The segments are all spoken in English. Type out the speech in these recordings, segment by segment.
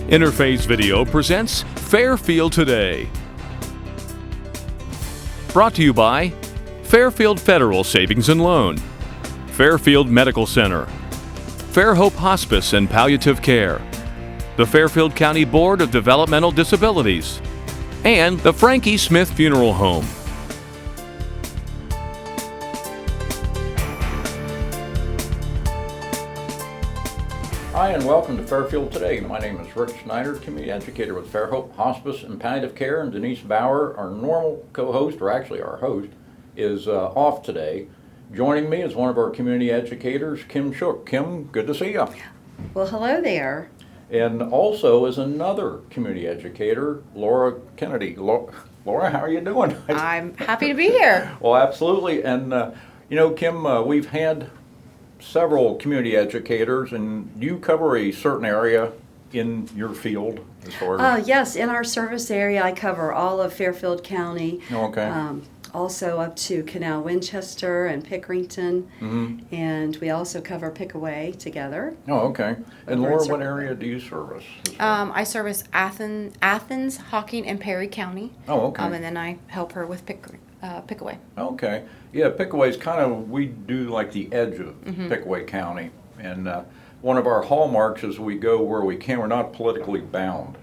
Interface Video presents Fairfield Today. Brought to you by Fairfield Federal Savings and Loan, Fairfield Medical Center, Fairhope Hospice and Palliative Care, the Fairfield County Board of Developmental Disabilities, and the Frankie Smith Funeral Home. Hi, and welcome to Fairfield Today. My name is Rick Schneider, community educator with Fairhope Hospice and Palliative Care, and Denise Bauer, our normal co-host, or actually our host, is off today. Joining me is one of our community educators, Kim Shook. Kim, good to see you. Well, hello there. And also is another community educator, Laura Kennedy. Laura, how are you doing? I'm happy to be here. Well, absolutely. And, Kim, we've had several community educators, and you cover a certain area in your field as far as... Yes, in our service area, I cover all of Fairfield County. Okay. Also up to Canal Winchester and Pickerington, and we also cover Pickaway together. Oh, okay. And Laura, what area do you service? I service Athens, Hocking, and Perry County. Oh, okay. And then I help her with Pickaway. Okay. Yeah, Pickaway's kind of, we do like the edge of Pickaway County. And one of our hallmarks is we go where we can. We're not politically bound.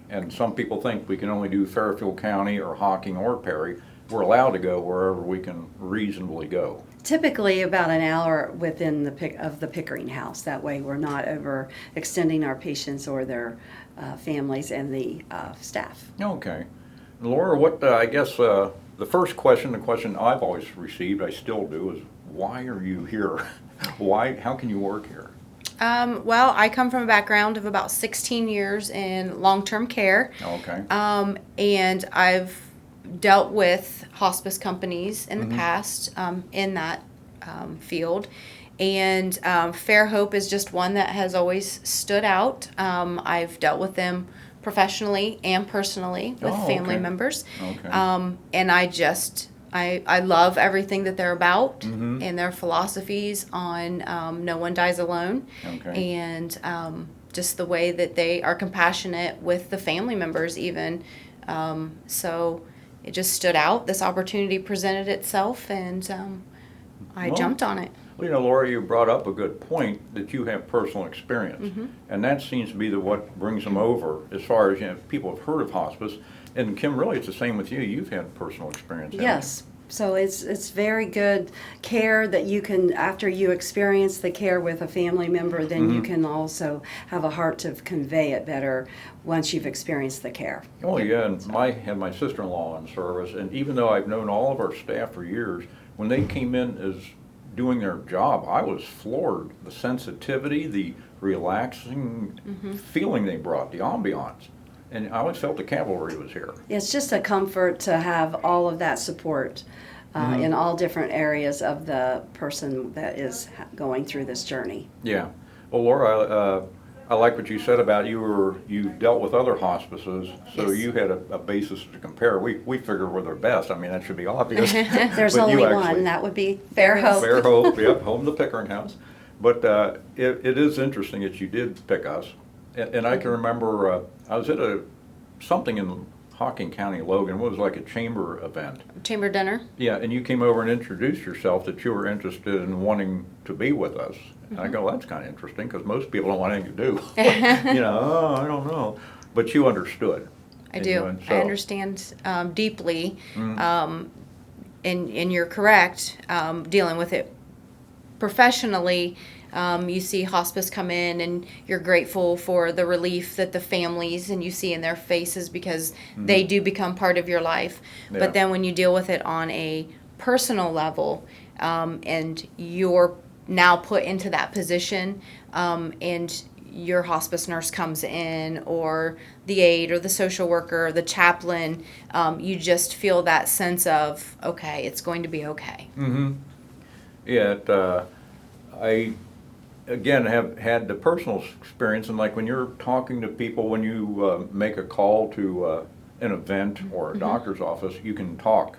And some people think we can only do Fairfield County or Hocking or Perry. We're allowed to go wherever we can reasonably go. Typically about an hour within the Pickering house. That way we're not overextending our patients or their families and the staff. Okay. Laura, what I guess the first question, the question I've always received, I still do, is why are you here? How can you work here? Well, I come from a background of about 16 years in long-term care. Okay. And I've dealt with hospice companies in the past in that field. And Fairhope is just one that has always stood out. I've dealt with them professionally and personally with family members. Okay. And I love everything that they're about and their philosophies on no one dies alone. Okay. And just the way that they are compassionate with the family members even. So it just stood out. This opportunity presented itself, and I jumped on it. Well, Laura, you brought up a good point that you have personal experience, and that seems to be what brings them over as far as people have heard of hospice. And Kim, really, it's the same with you. You've had personal experience. Yes. So it's very good care that you can, after you experience the care with a family member, then you can also have a heart to convey it better once you've experienced the care. Oh, yeah, and I had my sister-in-law in service, and even though I've known all of our staff for years, when they came in as doing their job, I was floored. The sensitivity, the relaxing feeling they brought, the ambiance. And I always felt the cavalry was here. It's just a comfort to have all of that support in all different areas of the person that is going through this journey. Yeah. Well, Laura, I like what you said about you dealt with other hospices, so Yes. you had a basis to compare. We figure we're their best. I mean, that should be obvious. There's But only you one, actually- that would be Fairhope. Fairhope, yep, home to Pickering House. But it is interesting that you did pick us. And I can remember I was at something in Hocking County, Logan. It was like a chamber event. Chamber dinner. Yeah, and you came over and introduced yourself that you were interested in wanting to be with us. And I go, well, that's kind of interesting because most people don't want anything to do. I don't know. But you understood. I do. I understand deeply, and you're correct. Dealing with it professionally, you see hospice come in, and you're grateful for the relief that the families and you see in their faces because they do become part of your life. Yeah. But then when you deal with it on a personal level, and you're now put into that position, and your hospice nurse comes in, or the aide, or the social worker, or the chaplain, you just feel that sense of, okay, it's going to be okay. Yeah, I, again, have had the personal experience, and like when you're talking to people, when you make a call to an event or a doctor's office, you can talk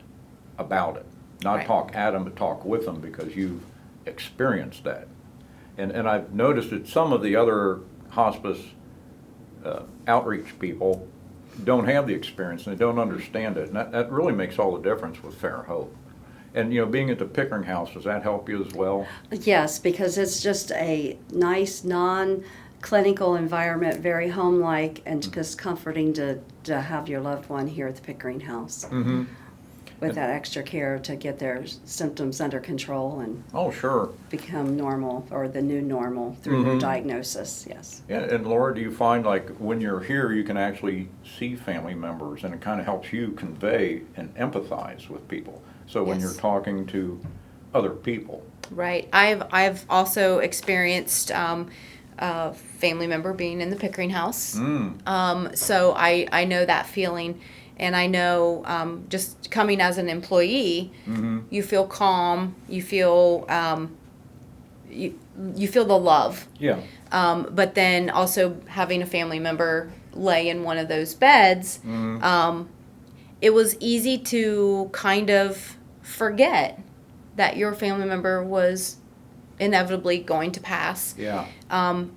about it. Not talk at them, but talk with them because you've experienced that. And I've noticed that some of the other hospice outreach people don't have the experience and they don't understand it. And that really makes all the difference with Fairhope. And, you know, being at the Pickering House, does that help you as well? Yes, because it's just a nice, non-clinical environment, very home-like, and just comforting to have your loved one here at the Pickering House. Mm-hmm. With that extra care to get their symptoms under control and Oh, sure. become normal, or the new normal, through their Mhm. diagnosis, yes. Yeah, and Laura, do you find like when you're here, you can actually see family members and it kind of helps you convey and empathize with people? So when Yes. you're talking to other people. Right. I've also experienced a family member being in the Pickering House. So I know that feeling, and I know just coming as an employee, you feel calm, you feel you feel the love. Yeah. But then also having a family member lay in one of those beds, it was easy to kind of forget that your family member was inevitably going to pass. Yeah.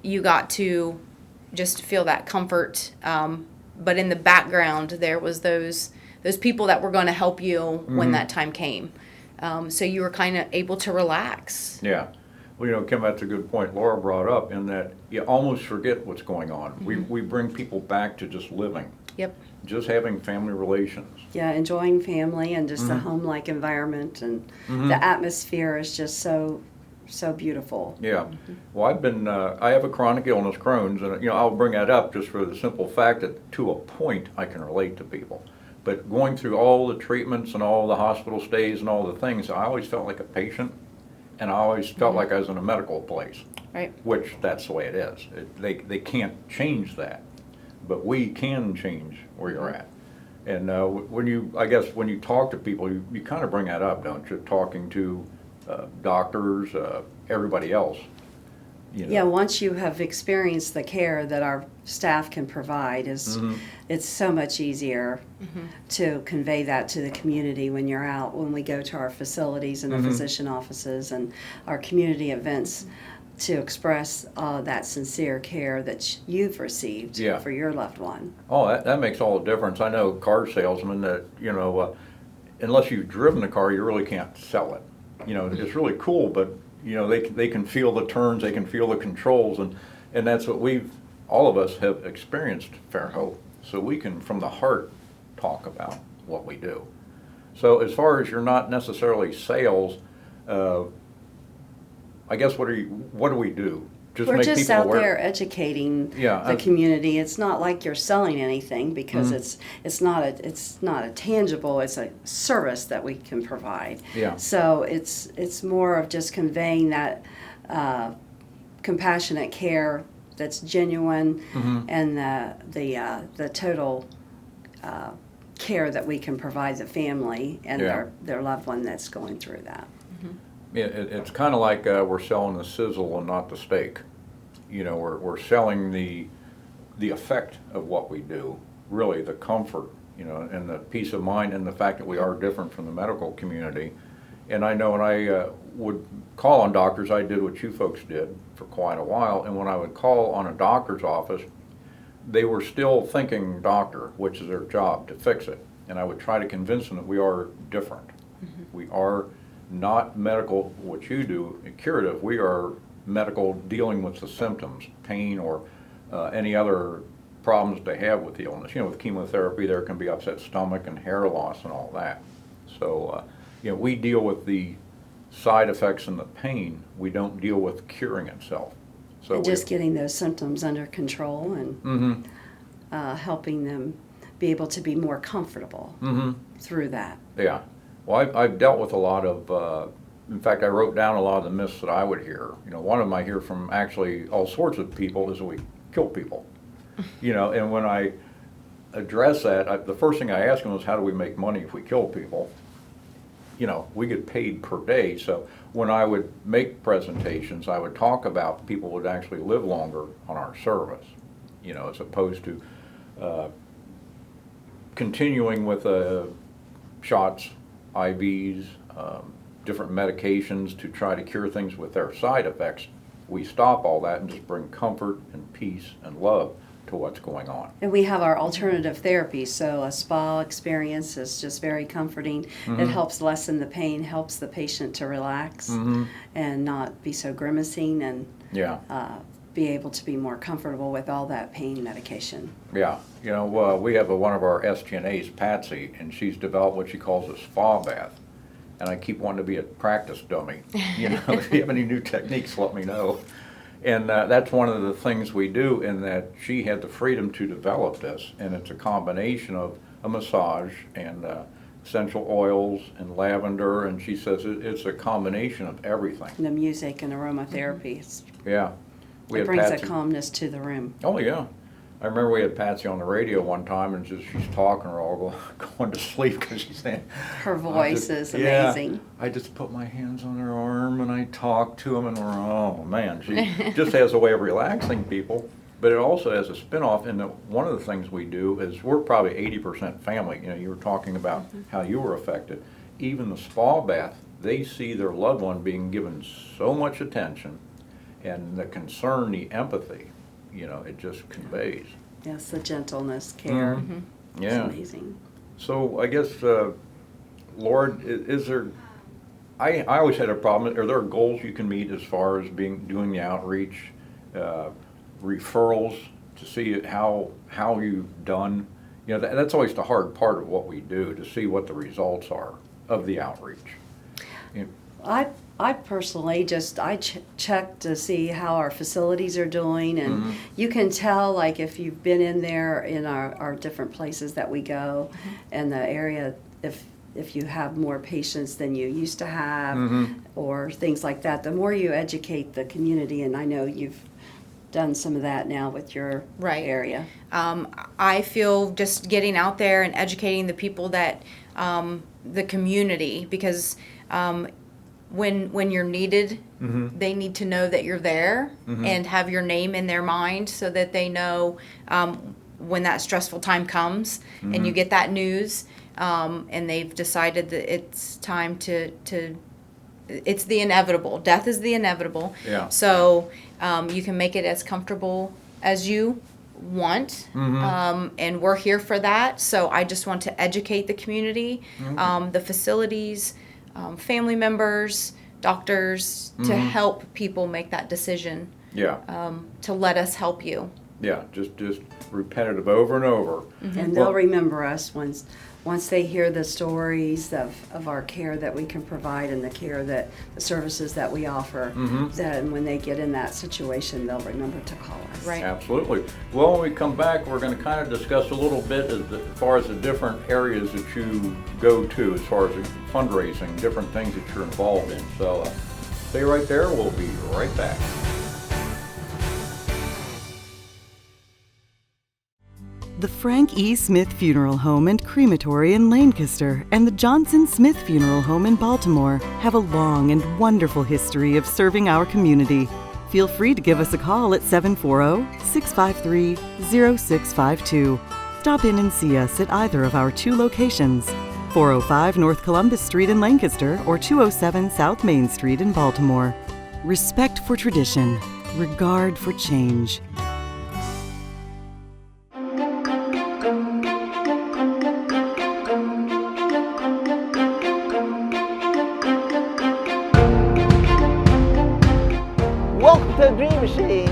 You got to just feel that comfort. But in the background, there was those people that were going to help you when that time came. So you were kind of able to relax. Yeah. Well, you know, Kim, that's a good point Laura brought up, in that you almost forget what's going on. We bring people back to just living, Yep. just having family relations. Yeah, enjoying family and just a home-like environment, and the atmosphere is just so beautiful. Yeah. Well, I have a chronic illness, Crohn's, and, you know, I'll bring that up just for the simple fact that to a point I can relate to people. But going through all the treatments and all the hospital stays and all the things, I always felt like a patient, and I always felt like I was in a medical place, Right. which that's the way it is. They can't change that, but we can change where you're at. And when you talk to people, you kind of bring that up, don't you? Talking to doctors, everybody else. You know. Yeah, once you have experienced the care that our staff can provide, it's so much easier to convey that to the community when you're out, when we go to our facilities and the physician offices and our community events, to express that sincere care that you've received Yeah. for your loved one. Oh, that makes all the difference. I know car salesmen that, you know, unless you've driven the car, you really can't sell it. You know, it's really cool, but, you know, they can feel the turns, they can feel the controls, and that's what all of us have experienced Fairhope. So we can, from the heart, talk about what we do. So as far as you're not necessarily sales, I guess what do we do? We're make just people out aware? there educating Yeah, the community. It's not like you're selling anything, because it's not a tangible. It's a service that we can provide. Yeah. So it's more of just conveying that compassionate care that's genuine, and the total care that we can provide the family and Yeah. their loved one that's going through that. Yeah, it's kind of like we're selling the sizzle and not the steak. You know, we're selling the effect of what we do, really the comfort, you know, and the peace of mind, and the fact that we are different from the medical community. And I know when I would call on doctors, I did what you folks did for quite a while, and when I would call on a doctor's office, they were still thinking doctor, which is their job, to fix it. And I would try to convince them that we are different. We are not medical, what you do, curative. We are medical, dealing with the symptoms, pain, or any other problems they have with the illness. You know, with chemotherapy, there can be upset stomach and hair loss and all that. So, you know, we deal with the side effects and the pain. We don't deal with curing itself. So And just getting those symptoms under control and helping them be able to be more comfortable through that. Yeah. Well, I've dealt with a lot of, in fact, I wrote down a lot of the myths that I would hear. You know, one of them I hear from actually all sorts of people is that we kill people. You know, and when I address that, the first thing I ask them is, how do we make money if we kill people? You know, we get paid per day. So when I would make presentations, I would talk about people would actually live longer on our service, you know, as opposed to continuing with shots, IVs, different medications to try to cure things with their side effects. We stop all that and just bring comfort and peace and love to what's going on. And we have our alternative therapy, so a spa experience is just very comforting. It helps lessen the pain, helps the patient to relax and not be so grimacing, and Yeah. be able to be more comfortable with all that pain medication. Yeah, you know, we have one of our SGNAs, Patsy, and she's developed what she calls a spa bath. And I keep wanting to be a practice dummy. You know, if you have any new techniques, let me know. And that's one of the things we do, in that she had the freedom to develop this. And it's a combination of a massage and essential oils and lavender. And she says it's a combination of everything. And the music and aromatherapy, Yeah. it brings a calmness to the room. Oh, yeah. I remember we had Patsy on the radio one time, and she's talking, we're all going to sleep because she's saying... Her voice is amazing. I just put my hands on her arm and I talk to them, and we're, oh man, she just has a way of relaxing people. But it also has a spin-off, and one of the things we do is we're probably 80% family. You know, you were talking about how you were affected. Even the spa bath, they see their loved one being given so much attention, and the concern, the empathy, you know, it just conveys. Yes, the gentleness, care. Yeah. It's amazing. So I guess, Lord, is there, I always had a problem, are there goals you can meet as far as doing the outreach, referrals to see how you've done? You know, that's always the hard part of what we do, to see what the results are of the outreach. You know, I personally check to see how our facilities are doing, and you can tell, like, if you've been in there in our different places that we go, and the area, if you have more patients than you used to have, or things like that. The more you educate the community, and I know you've done some of that now with your area. I feel just getting out there and educating the people that, the community, because when you're needed, they need to know that you're there and have your name in their mind, so that they know when that stressful time comes and you get that news, and they've decided that it's time to it's the inevitable. Death is the inevitable. Yeah. So you can make it as comfortable as you want, and we're here for that. So I just want to educate the community, the facilities, family members, doctors, to help people make that decision. Yeah. To let us help you. Yeah, just repetitive over and over. And they'll remember us once they hear the stories of our care that we can provide, and the care that the services that we offer. Then when they get in that situation, they'll remember to call us. Right. Absolutely. Well, when we come back, we're going to kind of discuss a little bit as far as the different areas that you go to, as far as fundraising, different things that you're involved in. So stay right there. We'll be right back. The Frank E. Smith Funeral Home and Crematory in Lancaster and the Johnson Smith Funeral Home in Baltimore have a long and wonderful history of serving our community. Feel free to give us a call at 740-653-0652. Stop in and see us at either of our two locations, 405 North Columbus Street in Lancaster or 207 South Main Street in Baltimore. Respect for tradition, regard for change. Welcome to the Dream Machine.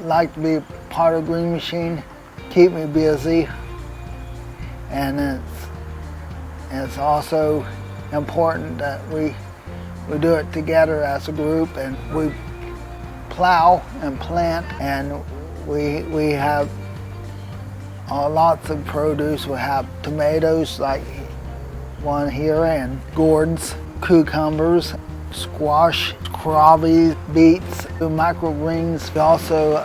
Like to be part of Dream Machine, keep me busy, and it's also important that we do it together as a group, and we plow and plant, and we have lots of produce. We have tomatoes like one here, and gourds, cucumbers, squash, crawberries, beets, microgreens. We also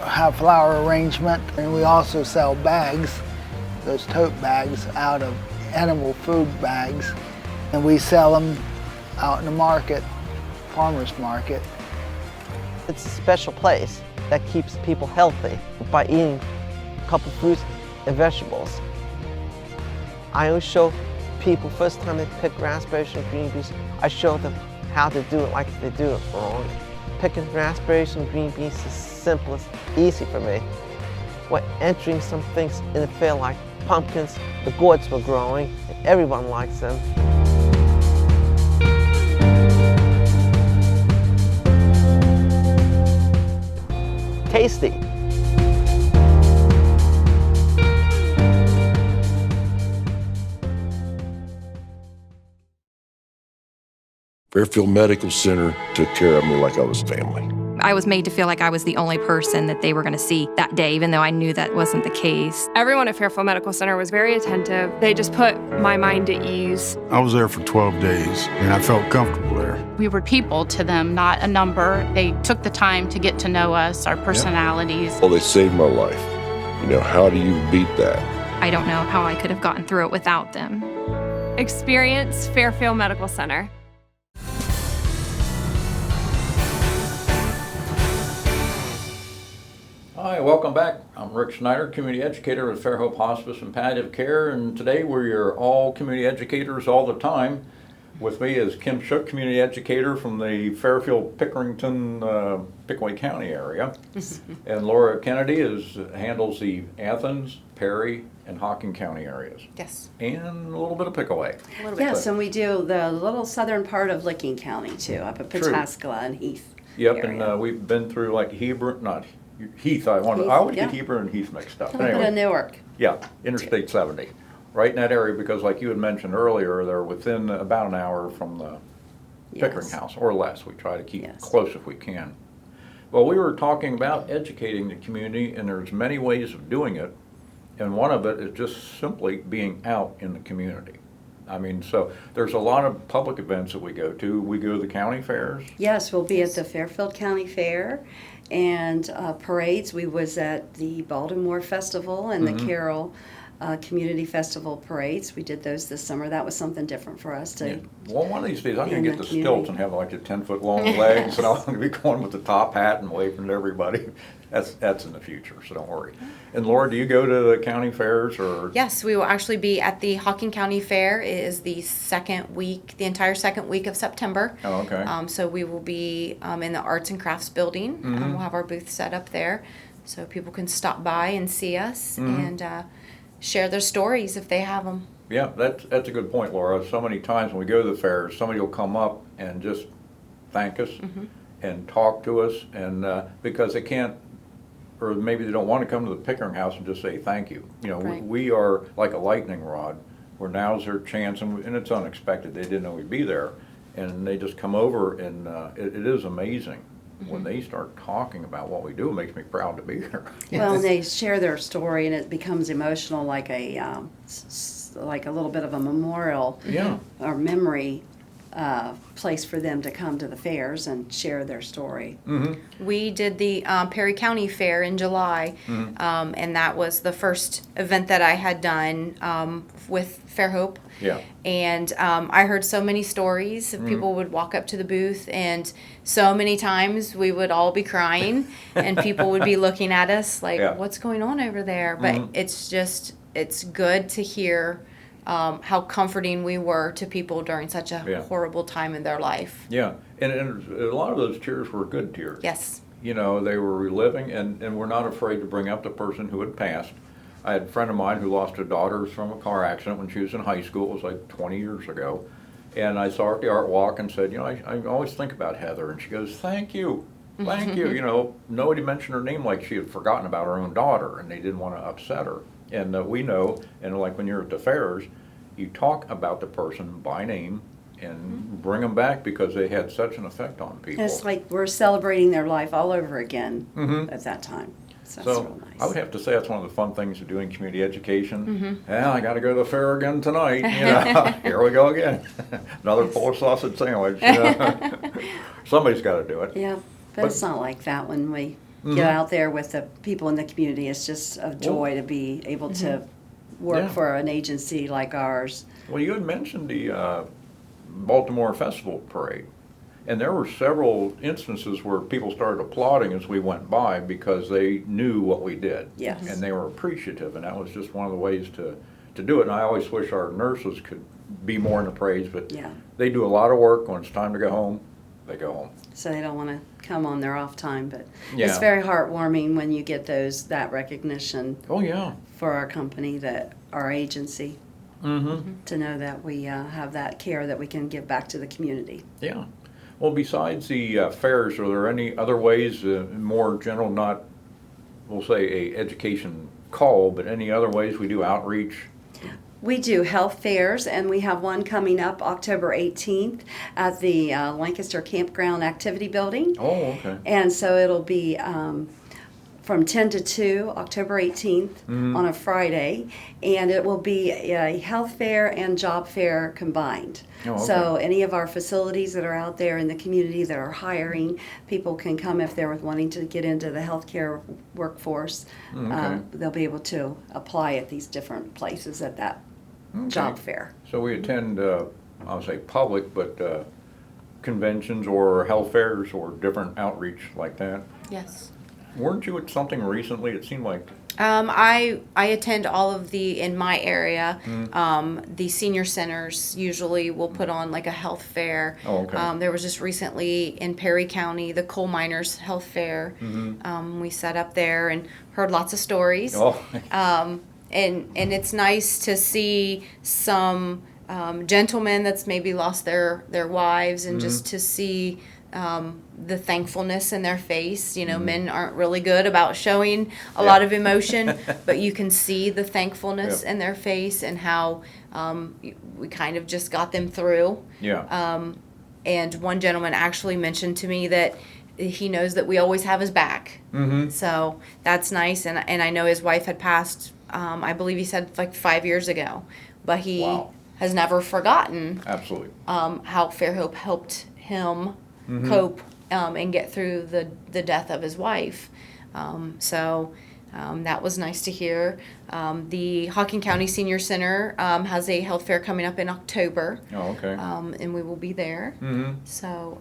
have flower arrangement, and we also sell bags, those tote bags, out of animal food bags, and we sell them out in the market, farmers market. It's a special place that keeps people healthy by eating a couple fruits and vegetables. I always show people, first time they pick raspberries and green beans, I show them how to do it like they do it wrong. Picking raspberries and green beans is simple, easy for me. When entering some things in the fair like pumpkins, the gourds were growing, and everyone likes them. Tasty. Fairfield Medical Center took care of me like I was family. I was made to feel like I was the only person that they were going to see that day, even though I knew that wasn't the case. Everyone at Fairfield Medical Center was very attentive. They just put my mind at ease. I was there for 12 days, and I felt comfortable there. We were people to them, not a number. They took the time to get to know us, our personalities. Well, they saved my life. You know, how do you beat that? I don't know how I could have gotten through it without them. Experience Fairfield Medical Center. Hi, welcome back. I'm Rick Schneider, community educator at Fairhope Hospice and Palliative Care, and today we're all community educators all the time. With me is Kim Shook, community educator from the Fairfield, Pickerington, Pickaway County area, and Laura Kennedy handles the Athens, Perry, and Hocking County areas. Yes. And a little bit of Pickaway. Yes, and we do the little southern part of Licking County too, up at Pataskala and Heath. Yep, area. and we've been through like Heath. I always get Heber and Heath mixed up. A little bit of Newark. Yeah, Interstate 70, right in that area, because like you had mentioned earlier, they're within about an hour from the Pickering house, or less. We try to keep close if we can. Well, we were talking about educating the community, and there's many ways of doing it, and one of it is just simply being out in the community. I mean, so there's a lot of public events that we go to. We go to the county fairs. Yes, we'll be at the Fairfield County Fair and parades. We was at the Baltimore Festival and the Carroll Community Festival parades. We did those this summer. That was something different for us to. Yeah. Well, one of these days I'm going to get the stilts and have like the 10-foot long legs, and I'm going to be going with the top hat and waving to everybody. That's in the future, so don't worry. And Laura, do you go to the county fairs or? Yes, we will actually be at the Hocking County Fair. It is the entire second week of September. Oh, okay. So we will be in the Arts and Crafts building. We'll have our booth set up there, so people can stop by and see us and share their stories if they have them. Yeah, that's a good point, Laura. So many times when we go to the fairs, somebody will come up and just thank us and talk to us, and because they can't, or maybe they don't want to come to the Pickering house and just say thank you. You know, Right. we are like a lightning rod, where now's their chance, and it's unexpected. They didn't know we'd be there, and they just come over, and it is amazing. When they start talking about what we do, it makes me proud to be here. Well, and they share their story, and it becomes emotional, like a little bit of a memorial or memory place for them to come to the fairs and share their story. We did the Perry County Fair in July, and that was the first event that I had done with Fairhope. Yeah. And I heard so many stories of people would walk up to the booth, and so many times we would all be crying, and people would be looking at us like, what's going on over there? But it's good to hear how comforting we were to people during such a horrible time in their life. Yeah, and a lot of those tears were good tears. Yes. You know, they were reliving, and we're not afraid to bring up the person who had passed. I had a friend of mine who lost her daughter from a car accident when she was in high school. It was like 20 years ago. And I saw her at the art walk and said, you know, I always think about Heather. And she goes, thank you. Thank you. You know, nobody mentioned her name like she had forgotten about her own daughter, and they didn't want to upset her. And we know, and like when you're at the fairs, you talk about the person by name and bring them back because they had such an effect on people. And it's like we're celebrating their life all over again at that time. So that's real nice. I would have to say that's one of the fun things of doing community education. Yeah, I got to go to the fair again tonight. You know, here we go again. Another Polish sausage sandwich. You know. Somebody's got to do it. Yeah, but it's not like that when we get out there with the people in the community. It's just a joy to be able to work for an agency like ours. Well, you had mentioned the Baltimore Festival Parade. And there were several instances where people started applauding as we went by because they knew what we did. Yes. And they were appreciative, and that was just one of the ways to do it. And I always wish our nurses could be more in the parades, but they do a lot of work when it's time to go home. they go home. So they don't want to come on their off time, but Yeah. it's very heartwarming when you get that recognition Oh, yeah. for our company, our agency, Mm-hmm. to know that we have that care that we can give back to the community. Yeah. Well, besides the fairs, are there any other ways, more general, not, we'll say, a education call, but any other ways we do outreach? We do health fairs, and we have one coming up October 18th at the Lancaster Campground Activity Building. Oh, okay. And so it'll be from 10 to 2, October 18th, on a Friday, and it will be a health fair and job fair combined. Oh, okay. So any of our facilities that are out there in the community that are hiring, people can come if they're wanting to get into the healthcare workforce. Okay. They'll be able to apply at these different places at that job fair. So we attend, I'll say public, but conventions or health fairs or different outreach like that. Yes. Weren't you at something recently? It seemed like. I attend all of in my area. The senior centers usually will put on like a health fair. Oh, okay. There was just recently in Perry County, the coal miners health fair. We sat up there and heard lots of stories. Oh. And it's nice to see some gentlemen that's maybe lost their wives, and just to see the thankfulness in their face. You know, men aren't really good about showing a lot of emotion, but you can see the thankfulness in their face, and how we kind of just got them through. Yeah. And one gentleman actually mentioned to me that he knows that we always have his back. So that's nice. And I know his wife had passed, I believe he said like 5 years ago, but he has never forgotten Absolutely. how Fairhope helped him cope and get through the death of his wife. So that was nice to hear. The Hawking County Senior Center has a health fair coming up in October. Oh, okay. And we will be there. So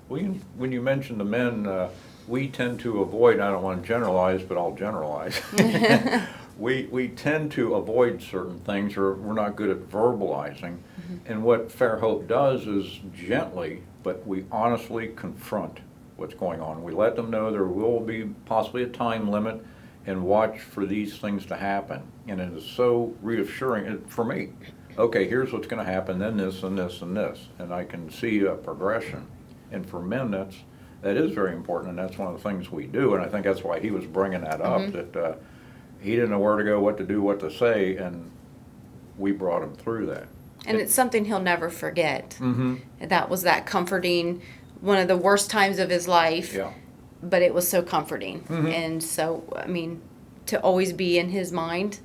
When you mention the men, we tend to avoid, I don't want to generalize, but I'll generalize. We tend to avoid certain things, or we're not good at verbalizing. And what Fairhope does is gently, but we honestly confront what's going on. We let them know there will be possibly a time limit, and watch for these things to happen. And it is so reassuring for me. Okay, here's what's going to happen, then this and this and this, and I can see a progression. And for men, that is very important, and that's one of the things we do. And I think that's why he was bringing that up, that he didn't know where to go, what to do, what to say, and we brought him through that. And it's something he'll never forget. That was that comforting, one of the worst times of his life, but it was so comforting. And so, I mean, to always be in his mind.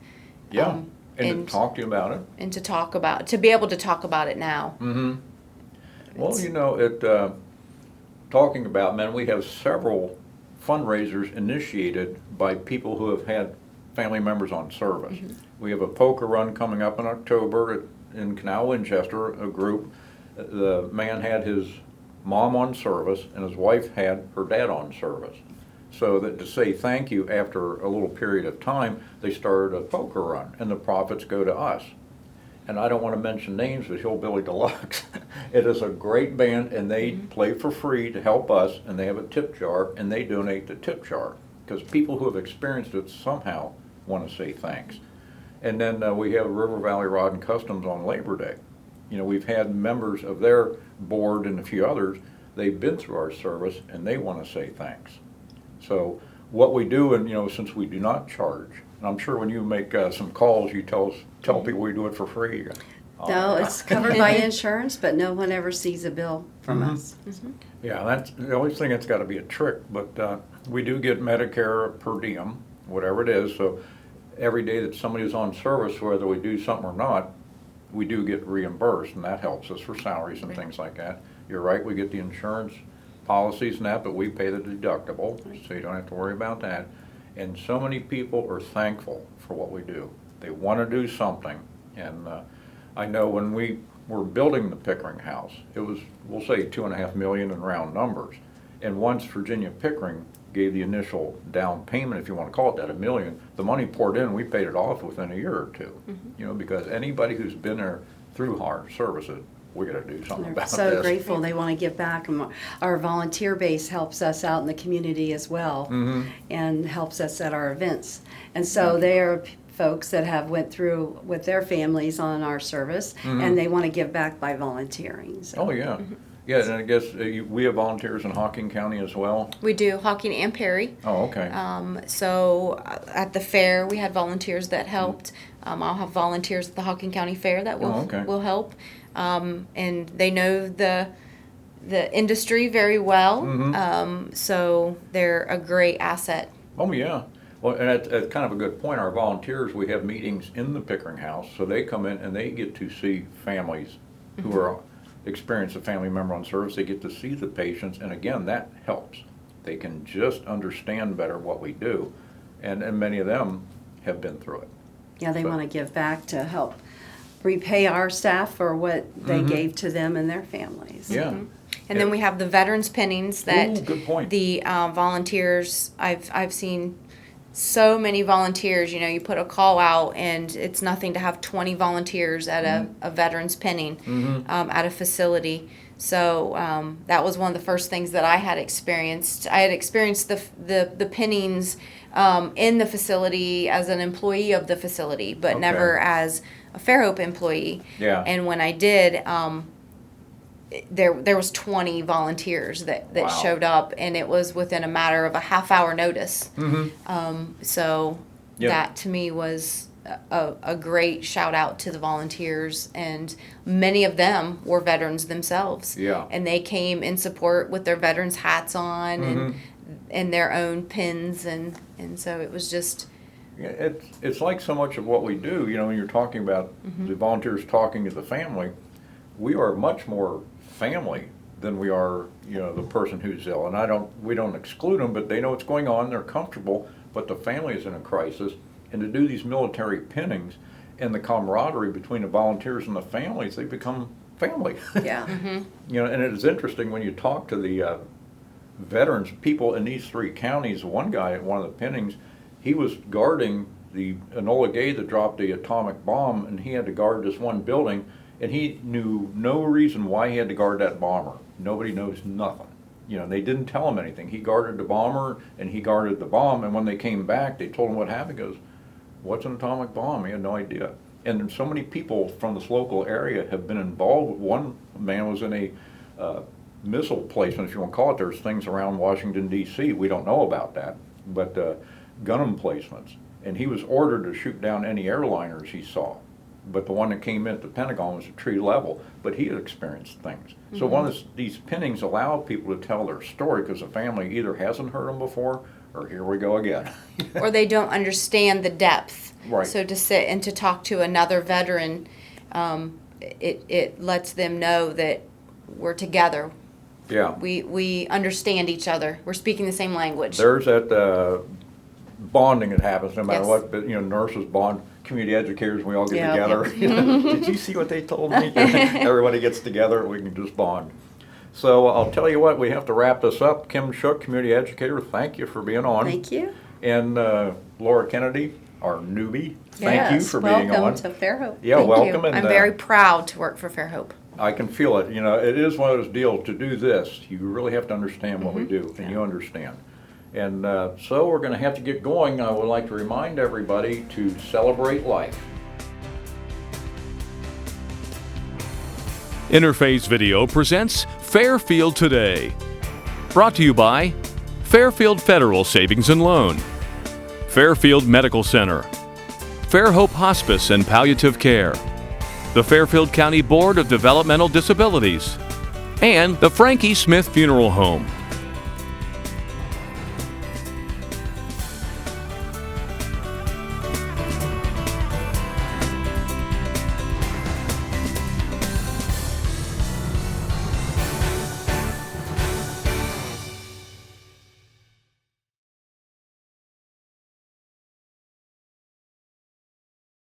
And to talk to you about it. And to be able to talk about it now. Well, you know, talking about men, we have several fundraisers initiated by people who have had family members on service. We have a poker run coming up in October in Canal Winchester, a group. The man had his mom on service, and his wife had her dad on service. So that to say thank you after a little period of time, they started a poker run, and the profits go to us. And I don't want to mention names, but Hillbilly Deluxe. It is a great band, and they play for free to help us, and they have a tip jar, and they donate the tip jar, because people who have experienced it somehow want to say thanks. And then we have River Valley Rod and Customs on Labor Day. You know, we've had members of their board and a few others, they've been through our service, and they want to say thanks. So what we do, and you know, since we do not charge, and I'm sure when you make some calls, you tell people we do it for free. No, it's covered by insurance, but no one ever sees a bill from us. Yeah, that's the only thing that's got to be a trick, but we do get Medicare per diem, whatever it is, so every day that somebody is on service, whether we do something or not, we do get reimbursed, and that helps us for salaries and things like that. You're right, we get the insurance policies and that, but we pay the deductible, so you don't have to worry about that. And so many people are thankful for what we do. They want to do something, and I know when we were building the Pickering house, it was, we'll say $2.5 million in round numbers. And once Virginia Pickering gave the initial down payment, if you want to call it that, $1 million, the money poured in, we paid it off within a year or two. You know, because anybody who's been there through our services we got to do something They're about so this. grateful. They want to give back. And our volunteer base helps us out in the community as well, and helps us at our events. And so they are folks that have went through with their families on our service, and they want to give back by volunteering. So. Oh, yeah. Yeah, and I guess we have volunteers in Hocking County as well. We do, Hocking and Perry. Oh, okay. So at the fair, we had volunteers that helped. I'll have volunteers at the Hocking County Fair that will help. And they know the industry very well, so they're a great asset. Oh, yeah. Well, and that's kind of a good point. Our volunteers, we have meetings in the Pickering House, so they come in and they get to see families who are experience a family member on service. They get to see the patients, and again, that helps. They can just understand better what we do, and many of them have been through it. Yeah, they want to give back to help repay our staff for what they gave to them and their families. Yeah. And then we have the veterans pinnings that good point. the volunteers, I've seen so many volunteers. You know, you put a call out and it's nothing to have 20 volunteers at a veterans pinning at a facility. So that was one of the first things that I had experienced. I had experienced the pinnings in the facility as an employee of the facility, but never as a Fairhope employee. Yeah. And when I did, there was 20 volunteers that showed up, and it was within a matter of a half-hour notice. So that to me was a great shout out to the volunteers, and many of them were veterans themselves. Yeah. And they came in support with their veterans hats on and their own pins, and so it was just. Yeah, it's like so much of what we do. You know, when you're talking about the volunteers talking to the family, we are much more family than we are, you know, the person who's ill. And we don't exclude them, but they know what's going on. They're comfortable, but the family is in a crisis. And to do these military pinnings and the camaraderie between the volunteers and the families, they become family. Yeah. You know, and it is interesting when you talk to the veterans, people in these 3 counties. One guy at one of the pinnings, he was guarding the Enola Gay that dropped the atomic bomb, and he had to guard this one building, and he knew no reason why he had to guard that bomber. Nobody knows nothing. You know, they didn't tell him anything. He guarded the bomber, and he guarded the bomb, and when they came back, they told him what happened. He goes, "What's an atomic bomb?" He had no idea. And so many people from this local area have been involved. One man was in a missile placement, if you want to call it. There's things around Washington, D.C. We don't know about that, but gun emplacements. And he was ordered to shoot down any airliners he saw. But the one that came in at the Pentagon was at tree level, but he had experienced things. So one of these pinnings allow people to tell their story, because the family either hasn't heard them before, or here we go again. Or they don't understand the depth. Right. So to sit and to talk to another veteran, it lets them know that we're together. Yeah. We understand each other. We're speaking the same language. There's that bonding that happens no matter Yes. what. But, you know, nurses bond, community educators, we all get Yeah. together. You know, did you see what they told me? Everybody gets together, we can just bond. So I'll tell you what, we have to wrap this up. Kim Shook, community educator, thank you for being on. Thank you. And Laura Kennedy, our newbie, thank you for being on. Welcome to Fairhope. Yeah, Thank welcome. you. And, I'm very proud to work for Fairhope. I can feel it. You know, it is one of those deals. To do this, you really have to understand what we do, and you understand. And so we're going to have to get going. I would like to remind everybody to celebrate life. Interface Video presents Fairfield Today. Brought to you by Fairfield Federal Savings and Loan, Fairfield Medical Center, Fairhope Hospice and Palliative Care, the Fairfield County Board of Developmental Disabilities, and the Frankie Smith Funeral Home.